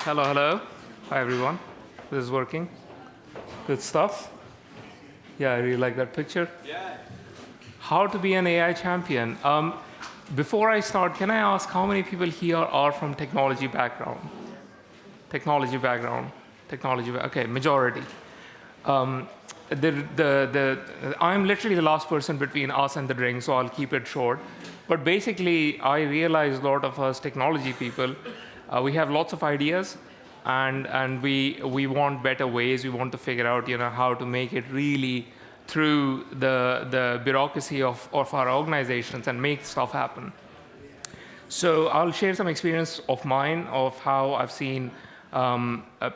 Hello, hello. Hi, everyone. This is working. Good stuff. Yeah, I really like that picture. Yeah. How to be an AI champion. Before I start, can I ask how many people here are from technology background? Technology background. Okay, majority. Um, I'm literally the last person between us and the drink, so I'll keep it short. But basically, I realize a lot of us technology people, we have lots of ideas, and we want better ways. We want to figure out, how to make it really through the bureaucracy of our organizations and make stuff happen. So I'll share some experience of mine of how I've seen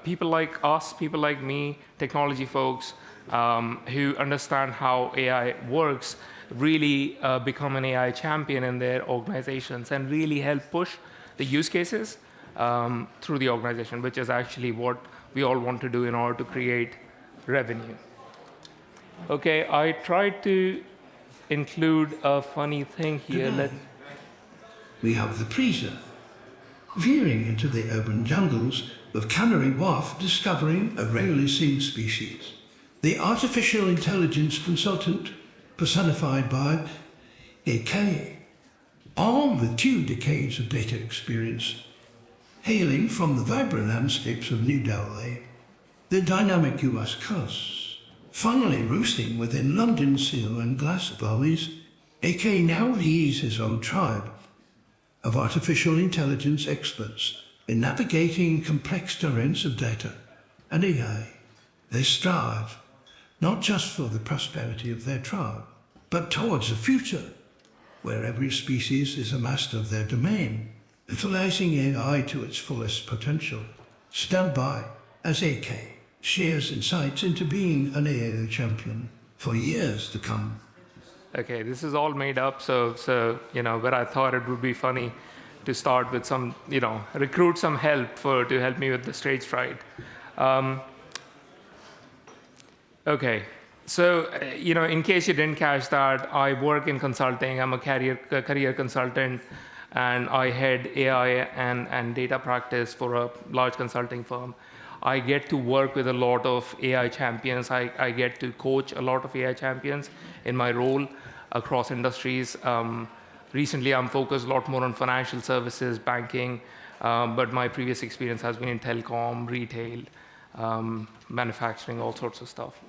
people like us, people like me, technology folks who understand how AI works, really become an AI champion in their organizations and really help push the use cases through the organization, which is actually what we all want to do in order to create revenue. Okay, I tried to include a funny thing here. We have the preaser, veering into the urban jungles of Canary Wharf, discovering a rarely seen species. The artificial intelligence consultant, personified by AK, armed with 2 decades of data experience, hailing from the vibrant landscapes of New Delhi, the dynamic US coasts, finally roosting within London seal and glass valleys. AK now leads his own tribe of artificial intelligence experts in navigating complex torrents of data and AI. They strive not just for the prosperity of their tribe, but towards a future where every species is a master of their domain, utilizing AI to its fullest potential. Stand by as AK shares insights into being an AI champion for years to come. Okay, this is all made up, but I thought it would be funny to start with some, recruit some help to help me with the stage fright. Okay, so, in case you didn't catch that, I work in consulting. I'm a career consultant, and I head AI and data practice for a large consulting firm. I get to work with a lot of AI champions. I get to coach a lot of AI champions in my role across industries. Recently, I'm focused a lot more on financial services, banking, but my previous experience has been in telecom, retail, manufacturing, all sorts of stuff.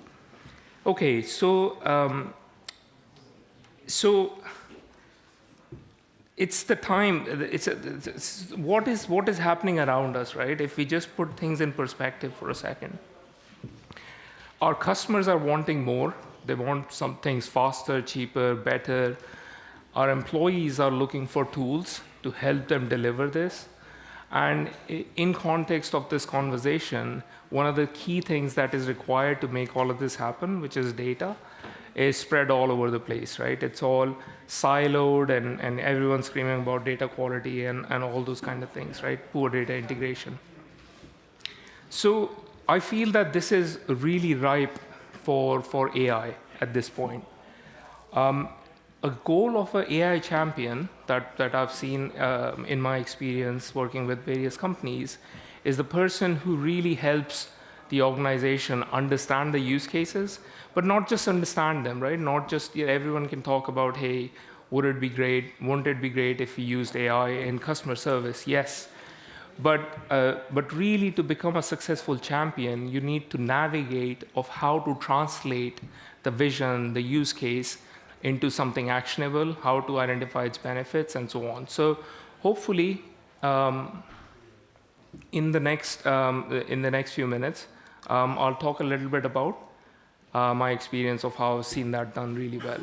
Okay, so it's the time. What is happening around us, right? If we just put things in perspective for a second, our customers are wanting more. They want some things faster, cheaper, better. Our employees are looking for tools to help them deliver this. And in context of this conversation, one of the key things that is required to make all of this happen, which is data, is spread all over the place, right? It's all siloed and everyone's screaming about data quality and all those kind of things, right? Poor data integration. So I feel that this is really ripe for AI at this point. A goal of an AI champion that I've seen in my experience working with various companies is the person who really helps the organization understand the use cases, but not just understand them, right? Not just everyone can talk about, hey, wouldn't it be great if we used AI in customer service? Yes. But really, to become a successful champion, you need to navigate of how to translate the vision, the use case, into something actionable, how to identify its benefits, and so on. So hopefully, in the next few minutes, I'll talk a little bit about my experience of how I've seen that done really well.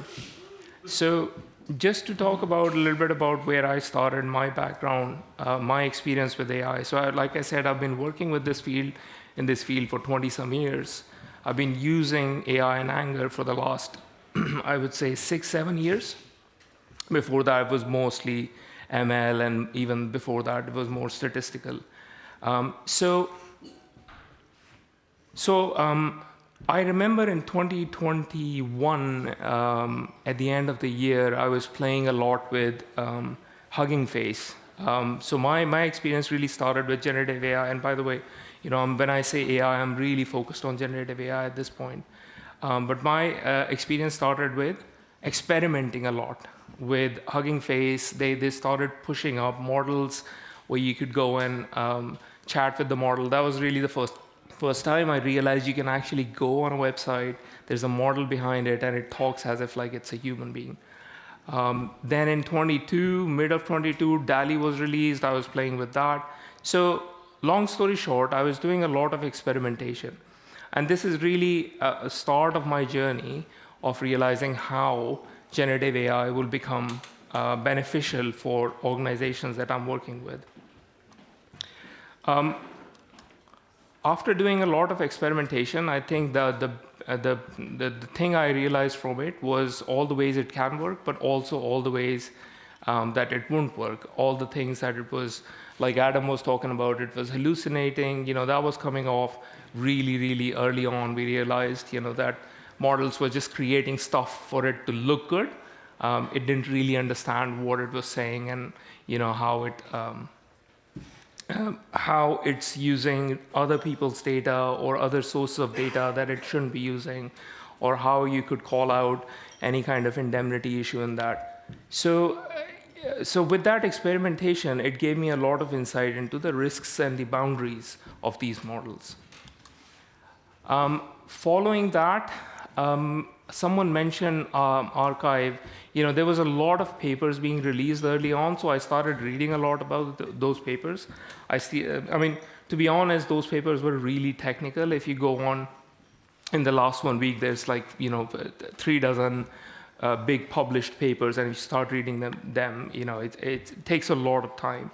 So just to talk about a little bit about where I started, my background, my experience with AI. So like I said, I've been working in this field for 20 some years. I've been using AI and Anger for the last, I would say 6-7 years. Before that, it was mostly ML, and even before that, it was more statistical. I remember in 2021, at the end of the year, I was playing a lot with Hugging Face. So my experience really started with generative AI. And by the way, when I say AI, I'm really focused on generative AI at this point. But my experience started with experimenting a lot with Hugging Face. They started pushing up models where you could go and chat with the model. That was really the first time I realized you can actually go on a website, there's a model behind it, and it talks as if like it's a human being. Then in mid of 22, DALL-E was released. I was playing with that. So long story short, I was doing a lot of experimentation. And this is really a start of my journey of realizing how generative AI will become beneficial for organizations that I'm working with. After doing a lot of experimentation, I think the thing I realized from it was all the ways it can work, but also all the ways that it won't work. All the things that it was, like Adam was talking about, it was hallucinating. That was coming off really, really early on. We realized, that models were just creating stuff for it to look good. It didn't really understand what it was saying and, how it's using other people's data or other sources of data that it shouldn't be using, or how you could call out any kind of indemnity issue in that. So with that experimentation, it gave me a lot of insight into the risks and the boundaries of these models. Following that, someone mentioned archive. There was a lot of papers being released early on, so I started reading a lot about those papers. To be honest, those papers were really technical. If you go on, in the last 1 week, there's 3 dozen big published papers, and you start reading them, it takes a lot of time.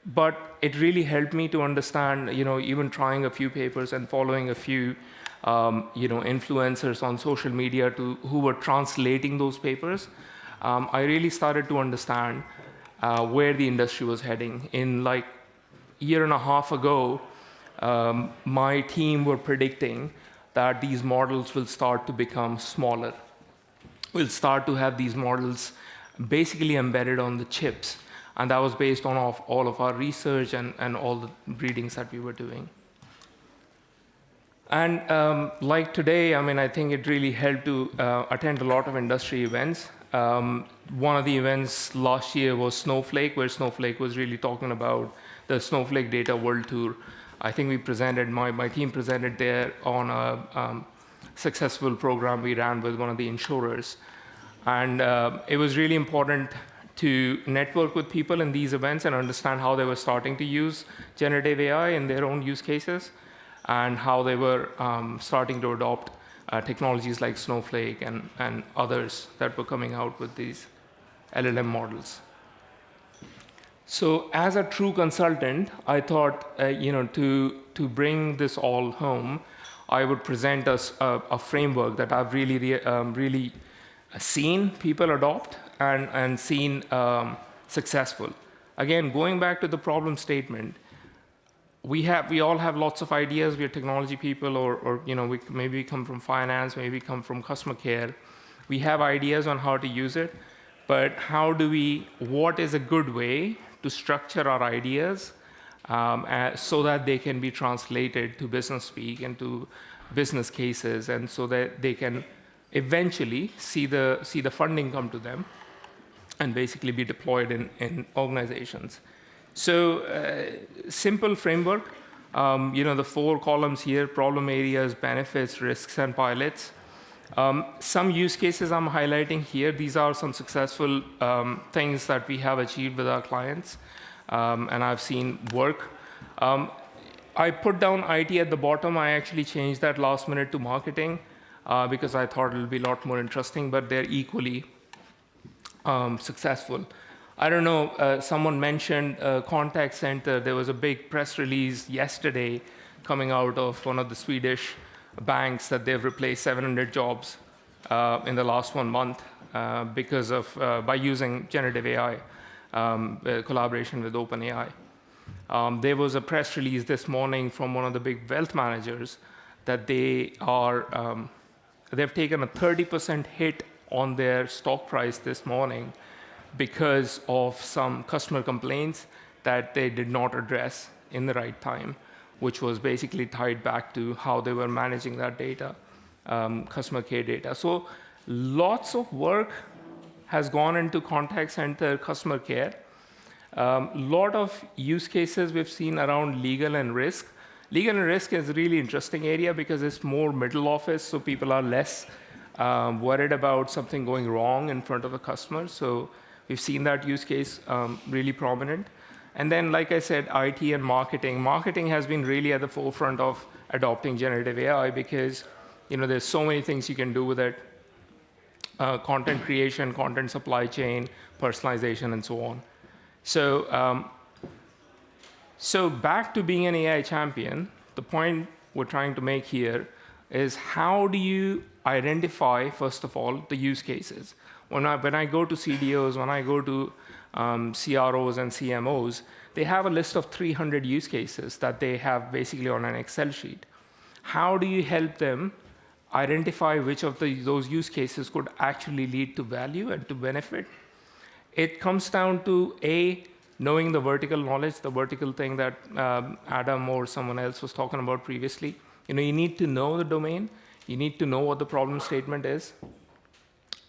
But it really helped me to understand, even trying a few papers and following a few influencers on social media who were translating those papers, I really started to understand where the industry was heading. In a year and a half ago, my team were predicting that these models will start to become smaller. We'll start to have these models basically embedded on the chips. And that was based on all of our research and all the readings that we were doing. And like today, I think it really helped to attend a lot of industry events. One of the events last year was Snowflake, where Snowflake was really talking about the Snowflake Data World Tour. I think my team presented there on a successful program we ran with one of the insurers. And it was really important to network with people in these events and understand how they were starting to use generative AI in their own use cases, and how they were starting to adopt technologies like Snowflake and others that were coming out with these LLM models. So as a true consultant, I thought, to bring this all home, I would present us a framework that I've really seen people adopt and seen successful. Again, going back to the problem statement, we all have lots of ideas. We're technology people, or maybe we come from finance, maybe we come from customer care. We have ideas on how to use it, but what is a good way to structure our ideas so that they can be translated to business speak and to business cases, and so that they can eventually see the funding come to them and basically be deployed in organizations. So simple framework, the 4 columns here: problem areas, benefits, risks, and pilots. Some use cases I'm highlighting here. These are some successful things that we have achieved with our clients, and I've seen work. I put down IT at the bottom. I actually changed that last minute to marketing because I thought it would be a lot more interesting, but they're equally successful. I don't know, someone mentioned contact center. There was a big press release yesterday coming out of one of the Swedish banks that they've replaced 700 jobs in the last 1 month by using generative AI, collaboration with OpenAI. There was a press release this morning from one of the big wealth managers that they've taken a 30% hit on their stock price this morning because of some customer complaints that they did not address in the right time, which was basically tied back to how they were managing that data, customer care data. So lots of work has gone into contact center customer care. Lot of use cases we've seen around legal and risk. Legal and risk is a really interesting area because it's more middle office, so people are less worried about something going wrong in front of a customer. So we've seen that use case really prominent. And then, like I said, IT and marketing. Marketing has been really at the forefront of adopting generative AI because there's so many things you can do with it. Content creation, content supply chain, personalization, and so on. So back to being an AI champion, the point we're trying to make here is how do you identify, first of all, the use cases? When I go to CDOs, when I go to CROs and CMOs, they have a list of 300 use cases that they have basically on an Excel sheet. How do you help them identify which of those use cases could actually lead to value and to benefit? It comes down to knowing the vertical knowledge, the vertical thing that Adam or someone else was talking about previously. You need to know the domain. You need to know what the problem statement is.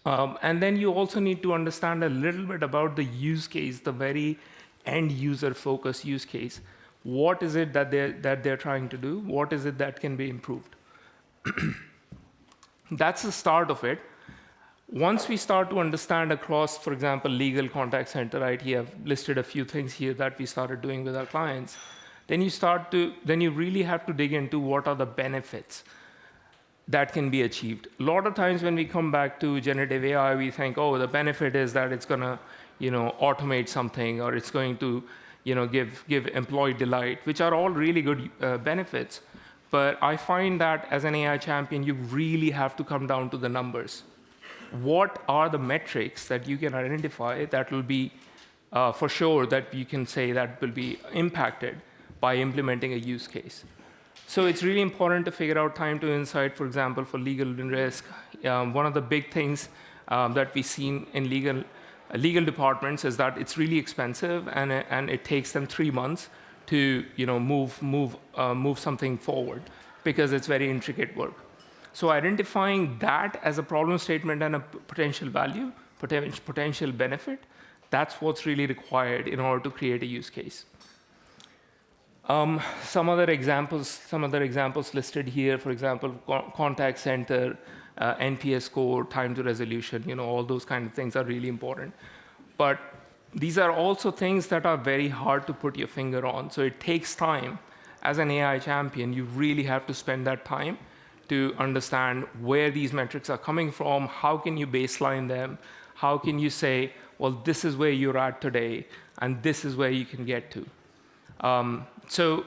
And then you also need to understand a little bit about the use case, the very end user focused use case. What is it that they're trying to do? What is it that can be improved? That's the start of it. Once we start to understand across, for example, legal contact center, right? Here I've listed a few things here that we started doing with our clients. Then you really have to dig into what are the benefits that can be achieved. A lot of times when we come back to generative AI, we think, oh, the benefit is that it's gonna, automate something, or it's going to, give employee delight, which are all really good benefits. But I find that as an AI champion, you really have to come down to the numbers. What are the metrics that you can identify that will be, for sure, that you can say that will be impacted by implementing a use case? So it's really important to figure out time to insight, for example, for legal and risk. One of the big things that we've seen in legal departments is that it's really expensive, and it takes them 3 months to move something forward because it's very intricate work. So identifying that as a problem statement and a potential value, potential benefit, that's what's really required in order to create a use case. Some other examples listed here, for example, contact center, NPS score, time to resolution, all those kind of things are really important. But these are also things that are very hard to put your finger on. So it takes time. As an AI champion, you really have to spend that time to understand where these metrics are coming from, how can you baseline them, how can you say, well, this is where you're at today, and this is where you can get to. So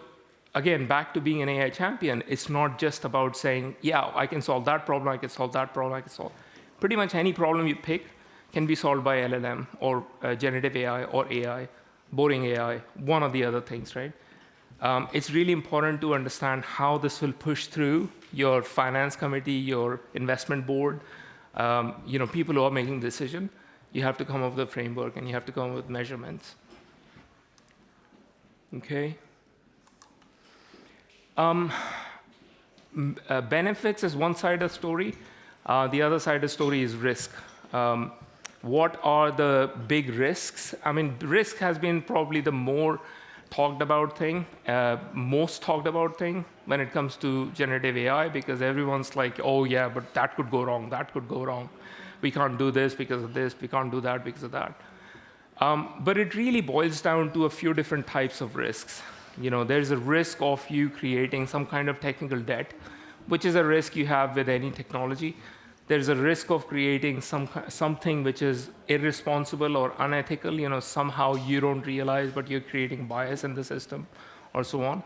again, back to being an AI champion, it's not just about saying, yeah, I can solve that problem, I can solve that problem, I can solve. Pretty much any problem you pick can be solved by LLM or generative AI or AI, boring AI, one of the other things, right? It's really important to understand how this will push through your finance committee, your investment board, people who are making the decision. You have to come up with a framework, and you have to come up with measurements. Okay. Benefits is one side of the story. The other side of the story is risk. What are the big risks? I mean, risk has been probably the most talked about thing when it comes to generative AI, because everyone's like, oh yeah, but that could go wrong, that could go wrong. We can't do this because of this, we can't do that because of that. But it really boils down to a few different types of risks. There's a risk of you creating some kind of technical debt, which is a risk you have with any technology. There's a risk of creating something which is irresponsible or unethical. Somehow you don't realize, but you're creating bias in the system, or so on.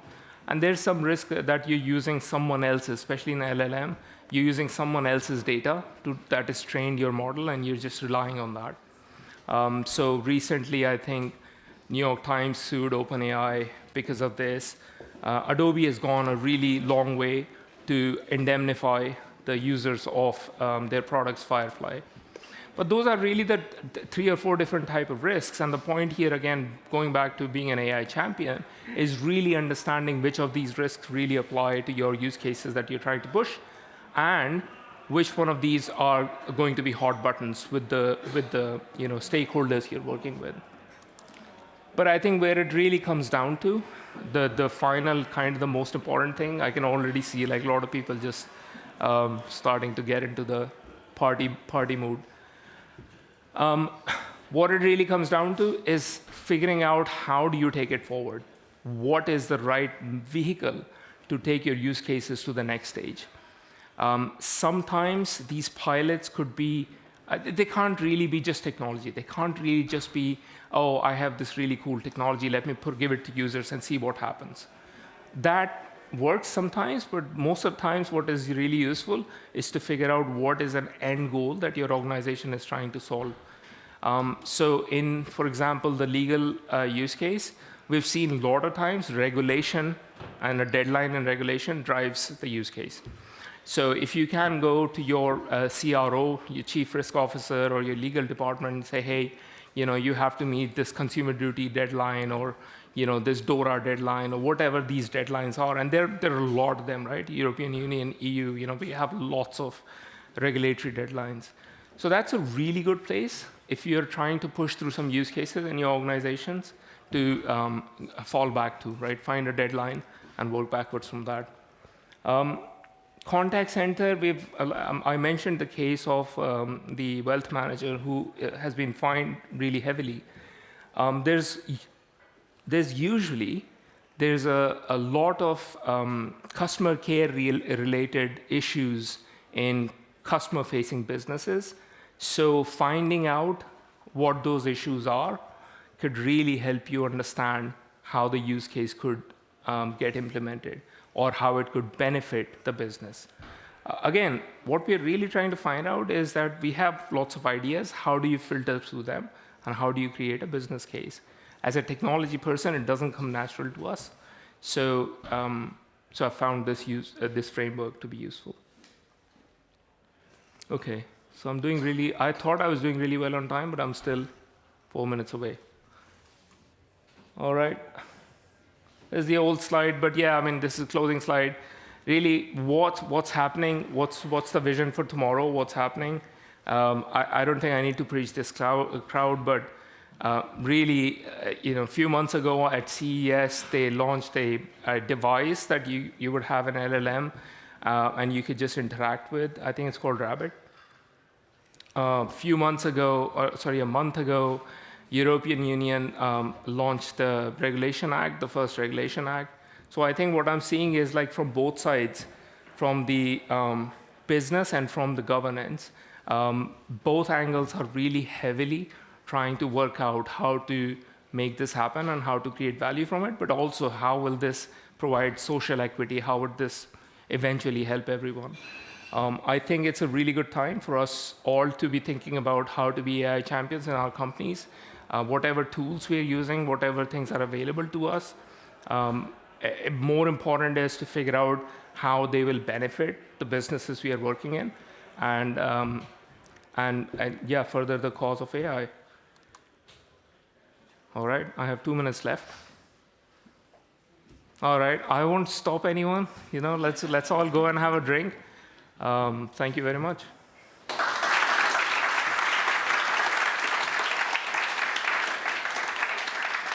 And there's some risk that you're using someone else's, especially in LLM, you're using someone else's data that has trained your model, and you're just relying on that. So recently, I think New York Times sued OpenAI because of this. Adobe has gone a really long way to indemnify the users of their products, Firefly. But those are really the 3 or 4 different type of risks. And the point here, again, going back to being an AI champion, is really understanding which of these risks really apply to your use cases that you're trying to push, and which one of these are going to be hot buttons with the stakeholders you're working with. But I think where it really comes down to, the final kind of the most important thing, I can already see like a lot of people just starting to get into the party mood. What it really comes down to is figuring out how do you take it forward. What is the right vehicle to take your use cases to the next stage? Sometimes these pilots could be, they can't really be just technology. They can't really just be, oh, I have this really cool technology, let me give it to users and see what happens. That works sometimes, but most of the times what is really useful is to figure out what is an end goal that your organization is trying to solve. So in, for example, the legal use case, we've seen a lot of times regulation and a deadline in regulation drives the use case. So if you can go to your CRO, your chief risk officer, or your legal department and say, hey, you have to meet this consumer duty deadline, or this DORA deadline, or whatever these deadlines are, and there are a lot of them, right? European Union, EU, we have lots of regulatory deadlines. So that's a really good place if you're trying to push through some use cases in your organizations to fall back to, right? Find a deadline and work backwards from that. Contact center, I mentioned the case of the wealth manager who has been fined really heavily. There's usually a lot of customer care related issues in customer-facing businesses. So finding out what those issues are could really help you understand how the use case could get implemented, or how it could benefit the business. Again, what we're really trying to find out is that we have lots of ideas. How do you filter through them, and how do you create a business case? As a technology person, it doesn't come natural to us. So I found this framework to be useful. Okay, so I thought I was doing really well on time, but I'm still 4 minutes away. All right. There's the old slide, but yeah, this is a closing slide. Really, what's happening? What's the vision for tomorrow? What's happening? I don't think I need to preach this crowd, but really, a few months ago at CES, they launched a device that you would have an LLM, and you could just interact with. I think it's called Rabbit. A month ago, European Union launched the Regulation Act, the first Regulation Act. So I think what I'm seeing is like from both sides, from the business and from the governance, both angles are really heavily trying to work out how to make this happen and how to create value from it, but also how will this provide social equity, how would this eventually help everyone. I think it's a really good time for us all to be thinking about how to be AI champions in our companies. Whatever tools we're using, whatever things are available to us, more important is to figure out how they will benefit the businesses we are working in, and further the cause of AI. All right, I have 2 minutes left. All right, I won't stop anyone. Let's all go and have a drink. Thank you very much.